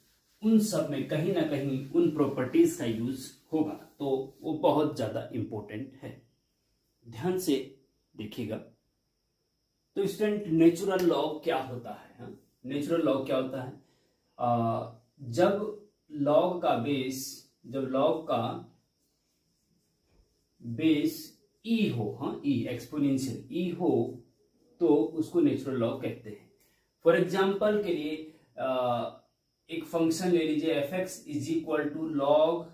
उन सब में कहीं ना कहीं उन प्रॉपर्टीज का यूज होगा, तो वो बहुत ज्यादा इंपॉर्टेंट है, ध्यान से देखिएगा। तो स्टूडेंट नेचुरल लॉग क्या होता है, नेचुरल लॉग क्या होता है, जब लॉग का बेस ई हो, हाँ ई एक्सपोनेंशियल ई हो, तो उसको नेचुरल लॉग कहते हैं। फॉर एग्जाम्पल के लिए एक फंक्शन ले लीजिए f(x) = log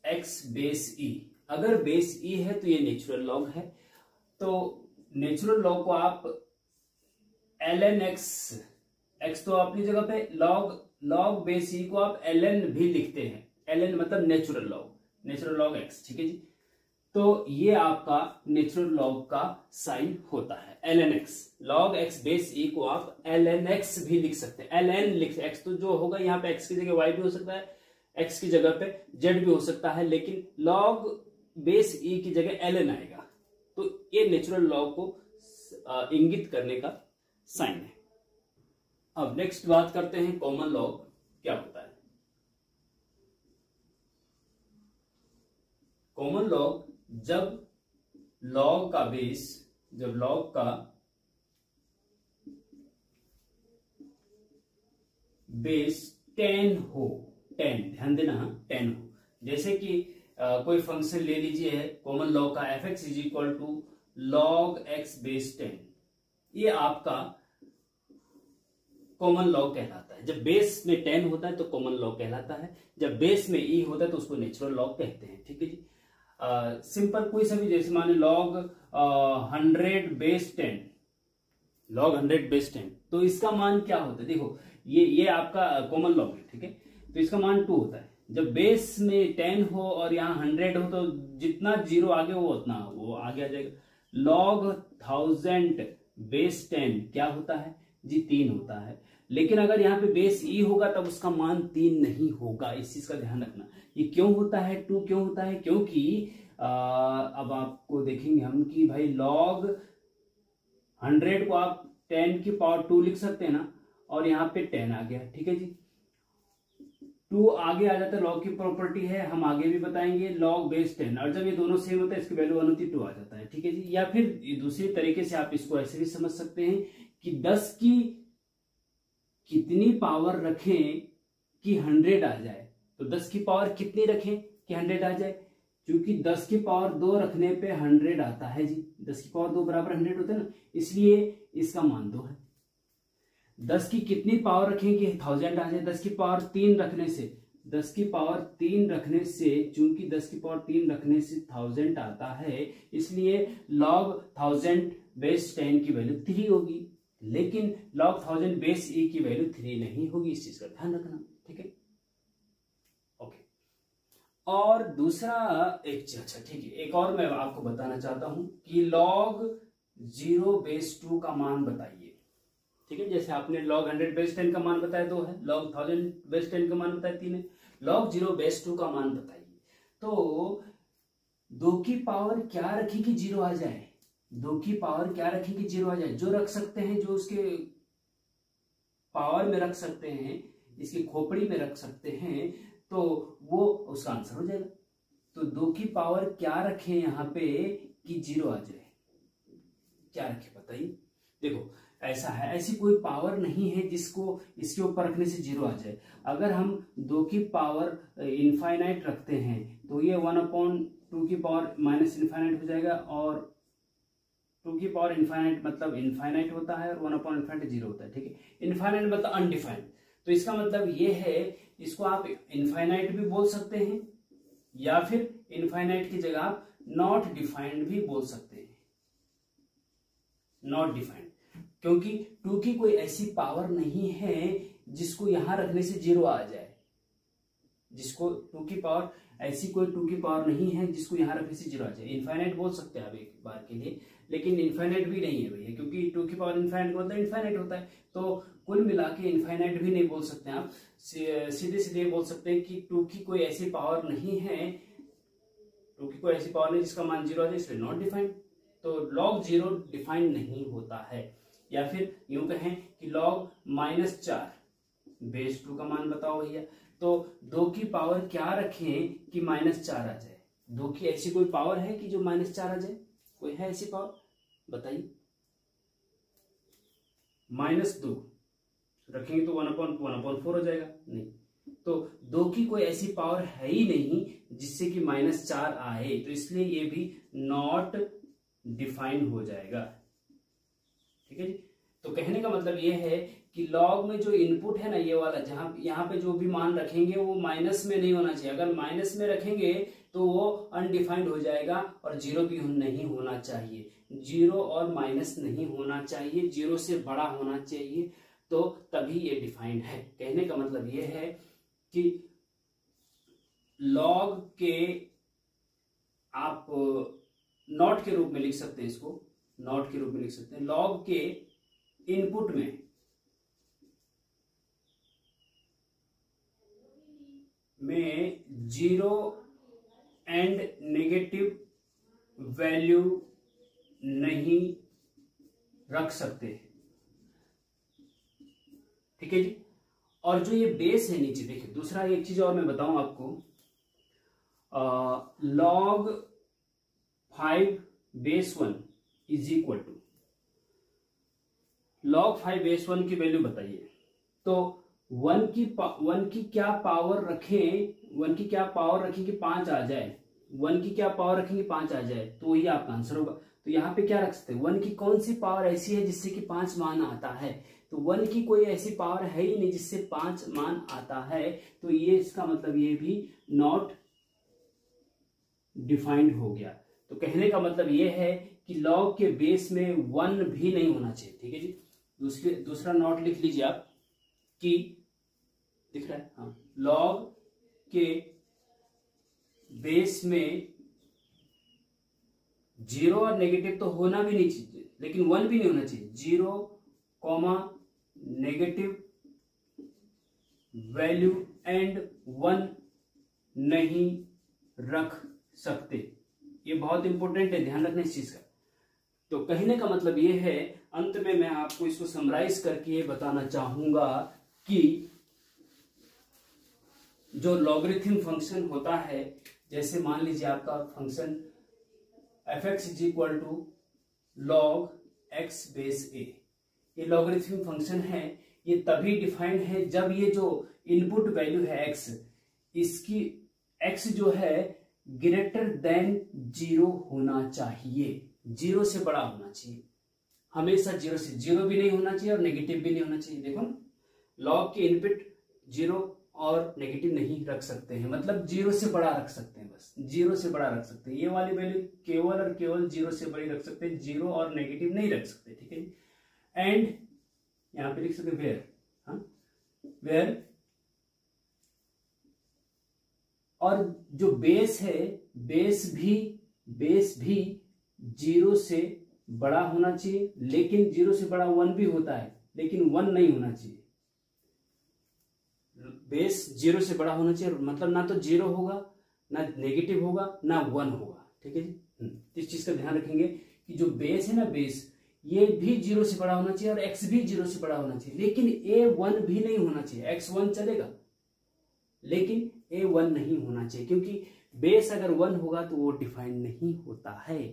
x बेस ई, अगर बेस ई है तो ये नेचुरल लॉग है, तो नेचुरल लॉग को आप ln x तो अपनी जगह पे log बेस ई को आप ln भी लिखते हैं, ln मतलब नेचुरल लॉग x, ठीक है जी। तो ये आपका नेचुरल लॉग का साइन होता है ln x, log x base e को आप ln x भी लिख सकते हैं, ln लिख x तो जो होगा यहाँ पे x की जगह y भी हो सकता है, x की जगह पे z भी हो सकता है, लेकिन log बेस ई की जगह ln आएगा, तो ये नेचुरल लॉग को इंगित करने का साइन है। अब नेक्स्ट बात करते हैं कॉमन लॉग क्या होता है। कॉमन लॉग जब लॉग का बेस 10 हो, 10 ध्यान देना, 10 हो, जैसे कि कोई फंक्शन ले लीजिए कॉमन लॉग का f(x) = log x बेस 10, ये आपका कॉमन लॉग कहलाता है। जब बेस में 10 होता है तो कॉमन लॉग कहलाता है, जब बेस में ई होता है तो उसको नेचुरल लॉग कहते हैं, ठीक है जी। सिंपल कोई सा भी, जैसे माने log 100 बेस 10, log 100 बेस 10, तो इसका मान क्या होता है, देखो ये आपका कॉमन लॉग है, ठीक है, तो इसका मान 2 होता है। जब बेस में 10 हो और यहाँ 100 हो तो जितना 0 आगे वो उतना वो आगे आ जाएगा। log 1000 बेस 10 क्या होता है जी, 3 होता है, लेकिन अगर यहाँ पे बेस ई होगा तब उसका मान 3 नहीं होगा, इस चीज का ध्यान रखना। ये क्यों होता है, 2 क्यों होता है, क्योंकि अब आपको देखेंगे हम कि भाई log 100 को आप 10 की पावर 2 लिख सकते हैं ना, और यहाँ पे 10 आ गया, ठीक है जी। 2 आगे आ जाता है, लॉग की प्रॉपर्टी है, हम आगे भी बताएंगे, लॉग बेस 10, और जब ये दोनों सेम होता है इसकी वैल्यू 1 होती है, 2 आ जाता है, ठीक है जी। या फिर दूसरी तरीके से आप इसको ऐसे भी समझ सकते हैं कि 10 की कितनी पावर रखें कि 100 आ जाए। तो 10 की पावर कितनी रखें कि 100 आ जाए, क्योंकि 10 की पावर 2 रखने पे 100 आता है जी। 10 की पावर 2 बराबर 100 होता है ना, इसलिए इसका मान 2 है। 10 की कितनी पावर रखें कि 1000 आ जाए। 10 की पावर 3 रखने से, 10 की पावर 3 रखने से, चूंकि 10 की पावर 3 रखने से 1000 आता है, इसलिए log 1000 बेस 10 की वैल्यू 3 होगी, लेकिन log 1000 बेस e की वैल्यू 3 नहीं होगी। इस चीज का ध्यान रखना, ठीक है। ओके, और दूसरा अच्छा ठीक है, एक और मैं आपको बताना चाहता हूं कि log 0 बेस 2 का मान बताइए, ठीक है। जैसे आपने log 100 बेस 10 का मान बताया 2 है, log 1000 बेस 10 का मान बताया 3 है, log 0 बेस 2 का मान बताइए। तो 2 की पावर क्या रखी कि 0 आ जाए, 2 की पावर क्या रखी कि 0 आ जाए, जो रख सकते हैं, जो उसके पावर में रख सकते हैं, इसकी खोपड़ी में रख सकते हैं, तो वो उसका आंसर हो जाएगा। तो 2 की पावर क्या रखें यहां पे कि 0 आ जाए, क्या रखें बताइए। देखो ऐसा है, ऐसी कोई पावर नहीं है जिसको इसके ऊपर रखने से 0 आ जाए। अगर हम 2 की पावर इनफाइनाइट रखते हैं तो ये 1/2 की पावर माइनस इनफाइनाइट हो जाएगा, और 2 की पावर इनफाइनाइट मतलब इनफाइनाइट होता है, और 1/इनफाइनाइट 0 होता है, ठीक है। इनफाइनाइट मतलब अनडिफाइंड, तो इसका मतलब ये है, इसको आप इनफाइनाइट भी बोल सकते हैं, या फिर इनफाइनाइट की जगह आप नॉट डिफाइंड भी बोल सकते हैं, नॉट डिफाइंड, क्योंकि 2 की कोई ऐसी पावर नहीं है जिसको यहां रखने से 0 आ जाए, जिसको 2 की पावर, ऐसी कोई 2 की पावर नहीं है जिसको यहां रखने से 0 आ जाए। इनफाइनाइट बोल सकते हैं आप एक बार के लिए, लेकिन इनफाइनाइट भी नहीं है भैया, क्योंकि 2 की पावर इनफाइनाइट होता है, इनफाइनाइट होता है, तो कुल मिला के इनफाइनाइट भी नहीं बोल सकते आप, सीधे सीधे बोल सकते हैं कि 2 की कोई ऐसी पावर नहीं है, 2 की कोई ऐसी पावर नहीं जिसका मान 0 आ जाए, इसलिए नॉट डिफाइंड। तो log 0 डिफाइंड नहीं होता है। या फिर यूं कहें कि log -4 बेस 2 का मान बताओ भैया, तो 2 की पावर क्या रखें कि -4 आ जाए। 2 की ऐसी कोई पावर है कि जो -4 आ जाए, कोई है ऐसी पावर बताइए। -2 रखेंगे तो 1/4 हो जाएगा, नहीं। तो 2 की कोई ऐसी पावर है ही नहीं जिससे कि -4 आए, तो इसलिए ये भी नॉट डिफाइंड हो जाएगा, ठीक है जी। तो कहने का मतलब ये है कि लॉग में जो इनपुट है ना, ये वाला, जहां यहाँ पे जो भी मान रखेंगे वो माइनस में नहीं होना चाहिए। अगर माइनस में रखेंगे तो वो अनडिफाइंड हो जाएगा, और 0 भी नहीं होना चाहिए। 0 और माइनस नहीं होना चाहिए, 0 से बड़ा होना चाहिए, तो तभी ये डिफाइंड है। कहने का मतलब ये है कि लॉग के आप नॉट के रूप में लिख सकते हैं, इसको नॉट के रूप में लिख सकते हैं। लॉग के इनपुट में 0 एंड नेगेटिव वैल्यू नहीं रख सकते, ठीक है जी। और जो ये बेस है नीचे, देखिए दूसरा एक चीज और मैं बताऊं आपको, log 5 base 1 is equal to log 5 base 1 की वैल्यू बताइए। तो 1 की क्या पावर रखें, 1 की क्या पावर रखें कि 5 आ जाए, 1 की क्या पावर रखेंगे 5 आ जाए, तो वही आपका आंसर होगा। तो यहाँ पे क्या रख सकते हैं, 1 की कौन सी पावर ऐसी है जिससे कि 5 मान आता है, तो 1 की कोई ऐसी पावर है ही नहीं जिससे 5 मान आता है, तो ये इसका मतलब ये भी नॉट डिफाइंड हो गया। तो कहने का मतलब ये है कि लॉग के बेस में 1 भी नहीं होना चाहिए, ठीक है जी। दूसरा नोट लिख लीजिए आप कि, दिख रहा है, हाँ, लॉग के बेस में 0 और नेगेटिव तो होना भी नहीं चाहिए, लेकिन 1 भी नहीं होना चाहिए। 0, नेगेटिव वैल्यू एंड 1 नहीं रख सकते, ये बहुत इंपॉर्टेंट है, ध्यान रखना इस चीज का। तो कहने का मतलब ये है, अंत में मैं आपको इसको समराइज करके ये बताना चाहूंगा कि जो लॉगरिथम फंक्शन होता है, जैसे मान लीजिए आपका function f(x) is equal to log x base a, ये लॉगरिथम फंक्शन है। ये तभी डिफाइंड है जब ये जो इनपुट वैल्यू है x, इसकी x जो है ग्रेटर देन 0 होना चाहिए, 0 से बड़ा होना चाहिए, हमेशा 0 से, 0 भी नहीं होना चाहिए और नेगेटिव भी नहीं होना चाहिए। देखो ना, लॉग के इनपुट 0 और नेगेटिव नहीं रख सकते हैं, मतलब 0 से बड़ा रख सकते हैं, बस 0 से बड़ा रख सकते हैं। ये वाली वैल्यू केवल और केवल 0 से बड़ी रख सकते हैं, 0 और नेगेटिव नहीं रख सकते, ठीक है। एंड यहां पे लिख सकते वेयर, हाँ वेयर, और जो बेस है, बेस भी 0 से बड़ा होना चाहिए, लेकिन 0 से बड़ा 1 भी होता है, लेकिन 1 नहीं होना चाहिए। बेस 0 से बड़ा होना चाहिए, मतलब ना तो 0 होगा, ना नेगेटिव होगा, ना 1 होगा, ठीक है जी। इस चीज का ध्यान रखेंगे कि जो बेस है ना, बेस ये भी 0 से बड़ा होना चाहिए और x भी 0 से बड़ा होना चाहिए, लेकिन a1 भी नहीं होना चाहिए। x1 चलेगा लेकिन a1 नहीं होना चाहिए, क्योंकि बेस अगर 1 होगा तो वो डिफाइन नहीं होता है,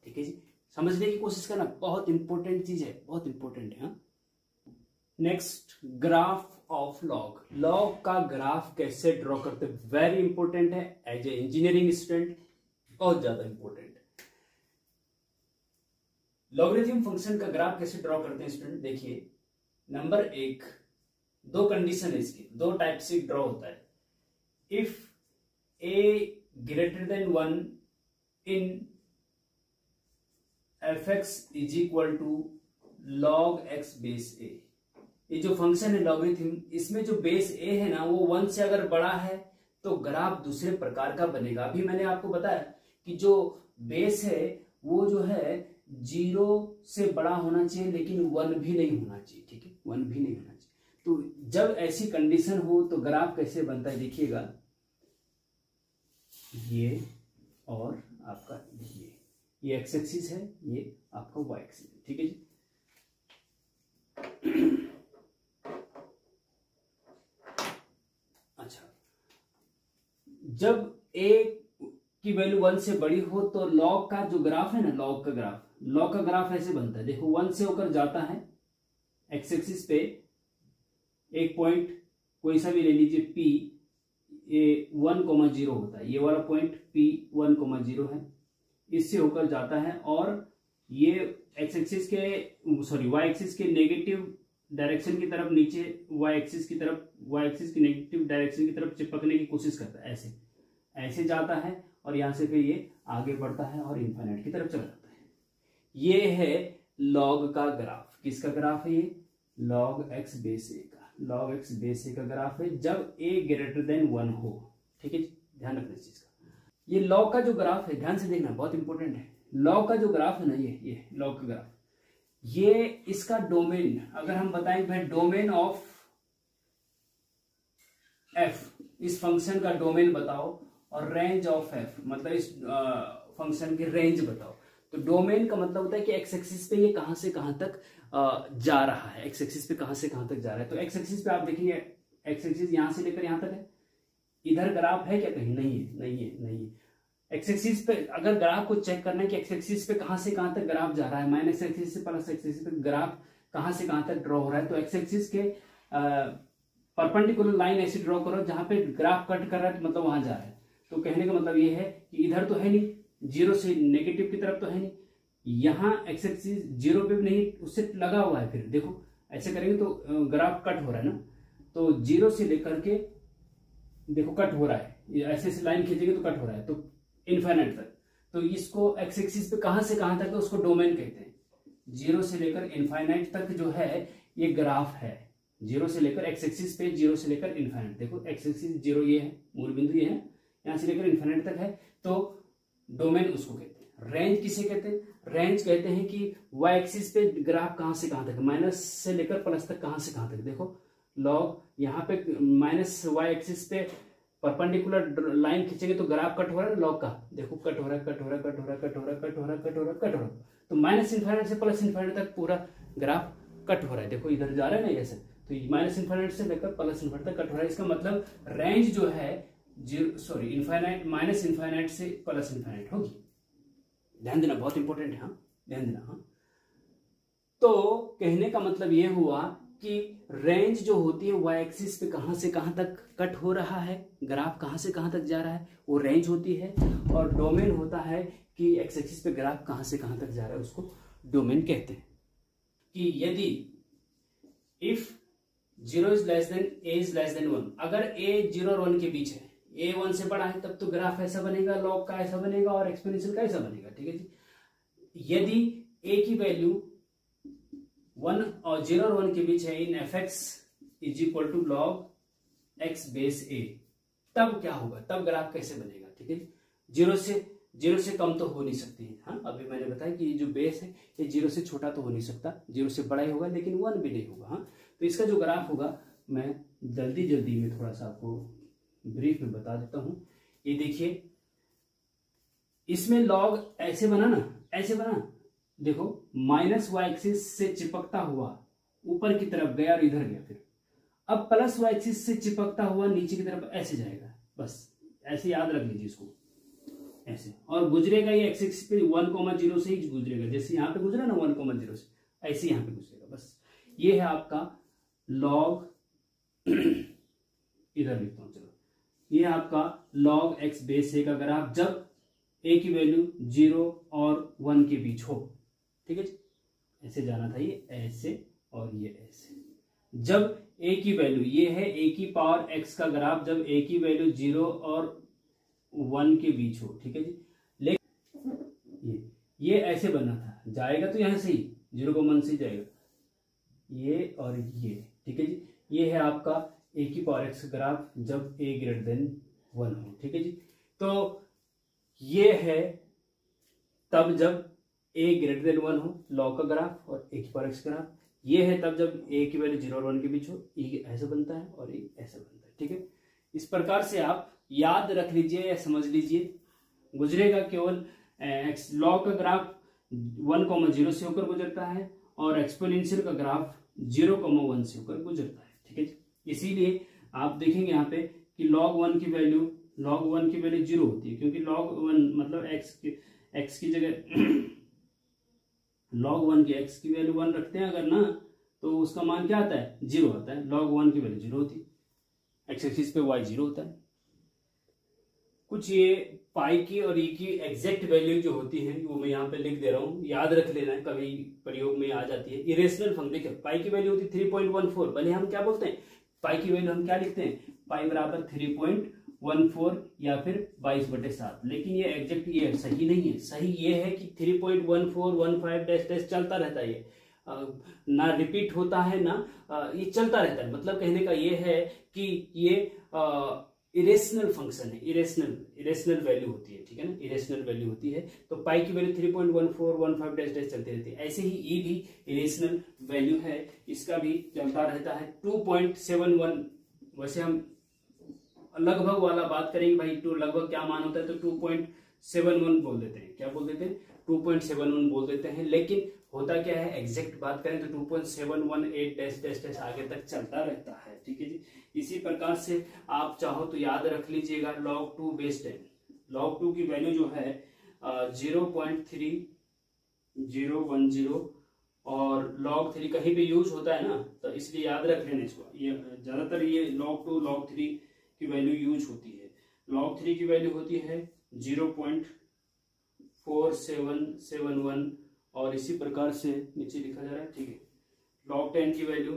ठीक है जी। समझने की कोशिश करना, बहुत इंपॉर्टेंट चीज है, बहुत इंपॉर्टेंट है। Next, graph of log. Log का ग्राफ कैसे ड्रॉ करते हैं, वेरी इंपॉर्टेंट है एज ए इंजीनियरिंग स्टूडेंट, बहुत ज्यादा इंपॉर्टेंट। लॉगरिथम फंक्शन का ग्राफ कैसे ड्रॉ करते हैं स्टूडेंट, देखिए नंबर 1, दो कंडीशन है इसकी, दो टाइप से ड्रॉ होता है। If a greater than 1 in f(x) is equal to log x base a, ये जो फंक्शन है लॉगरिथम, इसमें जो बेस a है ना, वो 1 से अगर बड़ा है तो ग्राफ दूसरे प्रकार का बनेगा। अभी मैंने आपको बताया कि जो बेस है वो जो है 0 से बड़ा होना चाहिए, लेकिन 1 भी नहीं होना चाहिए, ठीक है, 1 भी नहीं होना चाहिए। तो जब ऐसी कंडीशन हो तो ग्राफ कैसे बनता है, देखिएगा, ये और आपका ये एक्स एक्सिस है, ये आपका वाई एक्सिस है, ठीक है जी। अच्छा, जब a की वैल्यू 1 से बड़ी हो तो लॉग का जो ग्राफ है ना, लॉग का ग्राफ ऐसे बनता है। देखो 1 से होकर जाता है एक्स एक्सिस पे, एक पॉइंट कोई सा भी ले लीजिए p, ये 1,0 होता है, ये वाला पॉइंट p 1,0 है, इससे होकर जाता है और ये एक्स एक्सिस के सॉरी वाई एक्सिस के नेगेटिव डायरेक्शन की तरफ नीचे वाई एक्सिस की नेगेटिव डायरेक्शन की तरफ चिपकने की कोशिश करता है, ऐसे जाता है और यहां से फिर ये आगे बढ़ता है और इनफाइनाइट की तरफ चला जाता है। ये है लॉग का ग्राफ। किसका ग्राफ है ये? लॉग एक्स बेस ए का, लॉग एक्स बेस ए का ग्राफ है जब a ग्रेटर देन 1 हो, ठीक है, ध्यान रखना इस चीज का। ये लॉग का जो ग्राफ है, ध्यान से देखना, बहुत इंपॉर्टेंट है। लॉग का जो ग्राफ है ना, ये लॉग का ग्राफ, ये इसका डोमेन अगर हम बताएं भाई, डोमेन ऑफ f, इस फंक्शन का डोमेन बताओ, और रेंज ऑफ f मतलब इस फंक्शन की रेंज बताओ। तो डोमेन का मतलब होता है कि एक्स एक्सिस पे ये कहां से कहां तक जा रहा है, एक्स एक्सिस पे कहां से कहां तक जा रहा है। तो एक्स एक्सिस पे आप देखेंगे, एक्स एक्सिस यहां से लेकर यहां तक है। इधर ग्राफ है क्या कहीं? नहीं है। एक्स एक्सिस पे अगर ग्राफ को चेक करना है कि एक्स एक्सिस पे कहां से कहां तक ग्राफ जा रहा है, माइनस एक्सिस से प्लस एक्सिस पे ग्राफ कहां से कहां तक ड्रॉ हो रहा है, तो एक्स एक्सिस के परपेंडिकुलर लाइन ऐसे ड्रॉ करो जहां पे ग्राफ कट कर रहा है, मतलब वहां जा रहा है। तो कहने का मतलब ये है कि इधर तो है नहीं, 0 से नेगेटिव की तरफ तो है नहीं, यहाँ एक्स एक्सिस 0 पे भी नहीं, उससे लगा हुआ है। फिर देखो ऐसे करेंगे तो ग्राफ कट हो रहा है ना, तो 0 से लेकर के देखो कट हो रहा है, ऐसे लाइन खींचेंगे तो कट हो रहा है, तो इनफाइनाइट तक। तो इसको एक्स एक्सिस पे कहां से कहां तक है उसको डोमेन कहते हैं। 0 से लेकर इनफाइनाइट तक जो है ये ग्राफ है, 0 से लेकर एक्स एक्सिस पे 0 से लेकर इनफाइनाइट। देखो एक्स एक्सिस 0 ये है, मूल बिंदु ये है, यहां से लेकर इनफाइनाइट तक है, तो डोमेन उसको कहते हैं। रेंज किसे कहते हैं? रेंज कहते हैं कि वाई एक्सिस पे ग्राफ कहां से कहां तक, माइनस से लेकर प्लस तक कहां से कहां तक। देखो लॉग यहाँ पे माइनस वाई एक्सिस पे परपेंडिकुलर लाइन खींचेंगे तो ग्राफ कट हो रहा है लॉग का, देखो कट हो रहा है। तो माइनस इनफाइनाइट से प्लस इनफाइनाइट तक पूरा ग्राफ कट हो रहा है। देखो इधर जा रहा है ना ऐसे, तो माइनस इन्फाइनाइट से लेकर प्लस इन्फाइनाइट तक कट हो रहा है। इसका मतलब रेंज जो है इनफाइनाइट माइनस इन्फाइनाइट से प्लस इन्फाइनाइट होगी। ध्यान देना, बहुत इंपॉर्टेंट है। हाँ ध्यान देना। हाँ तो कहने का मतलब ये हुआ कि रेंज जो होती है वाई एक्सिस पे कहां से कहां तक कट हो रहा है, ग्राफ कहां से कहां तक जा रहा है, वो रेंज होती है। और डोमेन होता है कि एक्स एक्सिस पे ग्राफ कहां से कहां तक जा रहा है, उसको डोमेन कहते हैं। कि यदि if 0 is less than a is less than 1, अगर a 0 और 1 के बीच है, a 1 से बड़ा है, तब तो ग्राफ ऐसा बनेगा, लॉग का ऐसा बनेगा और एक्सपोनेंशियल का ऐसा बनेगा। ठीक है जी। यदि a की वैल्यू 1 और 0 और 1 के बीच है, इन fx is equal to log x base a, तब क्या होगा, तब ग्राफ कैसे बनेगा। ठीक है, जीरो से कम तो हो नहीं सकती है। हाँ अभी मैंने बताया कि ये जो बेस है ये 0 से छोटा तो हो नहीं सकता, 0 से बड़ा ही होगा, लेकिन 1 भी नहीं होगा। हाँ तो इसका जो ग्राफ होगा मैं जल्दी में थोड़ा सा आपको ब्रीफ में बता देता हूं। ये देखिए, इसमें लॉग ऐसे बना ना, ऐसे बना, देखो माइनस वाई एक्सिस से चिपकता हुआ ऊपर की तरफ गया और इधर गया, फिर अब प्लस वाई एक्सिस से चिपकता हुआ नीचे की तरफ ऐसे जाएगा। बस ऐसे याद रख लीजिए इसको, ऐसे, और गुजरेगा ये एक्स एक्सिस पे 1,0 से ही गुजरेगा, जैसे यहाँ पे गुजरा ना 1,0 से, ऐसे यहाँ पे गुजरेगा। बस ये है आपका लॉग इधर लिखता हूं, चलो, ये है आपका लॉग एक्स बेस ए का ग्राफ जब ए की वैल्यू 0 और 1 के बीच हो। ठीक है जी, ऐसे जाना था, ये ऐसे और ये ऐसे। जब ए की वैल्यू, ये है ए की पावर एक्स का ग्राफ जब ए की वैल्यू 0 और 1 के बीच हो। ठीक है जी, लेकिन ये ऐसे बना था, जाएगा तो यहां से ही 0,1 से जाएगा, ये और ये। ठीक है जी, ये है आपका ए की पावर एक्स ग्राफ जब ए ग्रेटर देन 1 हो। ठीक है जी, तो ये है तब जब ए ग्रेटर देन 1 हो, लॉग का ग्राफ और ए की पावर एक्स ग्राफ। ये है तब जब ए की वैल्यू 0 और 1 के बीच हो, ए ऐसा बनता है और ए ऐसा बनता है। ठीक है, इस प्रकार से आप याद रख लीजिए या समझ लीजिए, गुजरेगा केवल लॉग का ग्राफ 1,0 से होकर गुजरता है और एक्सपोनेंशियल का ग्राफ 0,1 से होकर गुजरता है। ठीक है, इसीलिए आप देखेंगे यहाँ पे कि log 1 की वैल्यू 0 होती है, क्योंकि log 1 मतलब x की जगह log 1 की x की वैल्यू 1 रखते हैं अगर ना, तो उसका मान क्या आता है, 0 आता है। log 1 की वैल्यू 0 होती है, x एक्सिस पे y 0 होता है। कुछ ये पाई की और ई की एग्जैक्ट वैल्यू जो होती है वो मैं यहाँ पे लिख दे रहा हूँ, याद रख लेना है, कभी प्रयोग में आ जाती है। इरेशनल फंक्शन, देखिए पाई की वैल्यू होती है 3.14, भले हम क्या बोलते हैं, पाई की वैल्यू हम क्या लिखते हैं, पाई बराबर 3.14 या फिर 22/7, लेकिन ये एग्जैक्ट ये सही नहीं है। सही ये है कि 3.1415 चलता रहता है, ये ना रिपीट होता है ना, ये चलता रहता है। मतलब कहने का ये है कि ये इरेशनल फंक्शन है, इरेशनल वैल्यू होती है। ठीक है ना, इरेशनल वैल्यू होती है, तो पाई की वैल्यू 3.1415 चलती रहती है। ऐसे ही ई भी इरेशनल वैल्यू है, इसका भी चलता रहता है 2.71। वैसे हम लगभग वाला बात करेंगे भाई, टू लगभग क्या मान होता है, तो 2.71 बोल देते हैं। क्या बोल देते हैं, 2.71 बोल देते हैं, लेकिन होता क्या है, एग्जैक्ट बात करें तो 2.718 आगे तक चलता रहता है। ठीक है जी, इसी प्रकार से आप चाहो तो याद रख लीजिएगा log 2 बेस 10, log 2 की वैल्यू जो है 0.3010 और log 3 कहीं भी यूज होता है ना, तो इसलिए याद रख लेना इसको। ये ज्यादातर ये log 2 log 3 की वैल्यू यूज होती है। log 3 की वैल्यू होती है 0.4771 और इसी प्रकार से नीचे लिखा जा रहा है। ठीक है, log 10 की वैल्यू,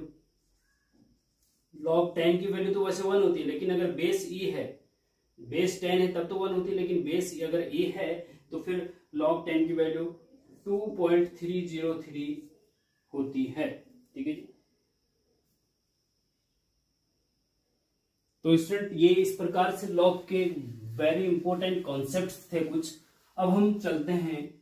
log 10 की वैल्यू तो वैसे 1 होती है, लेकिन अगर बेस ई है, बेस 10 है तब तो 1 होती है, लेकिन बेस अगर ई है तो फिर log 10 की वैल्यू 2.303 होती है। ठीक है जी, तो स्टूडेंट ये इस प्रकार से log के वेरी इंपॉर्टेंट कॉन्सेप्ट्स थे कुछ। अब हम चलते हैं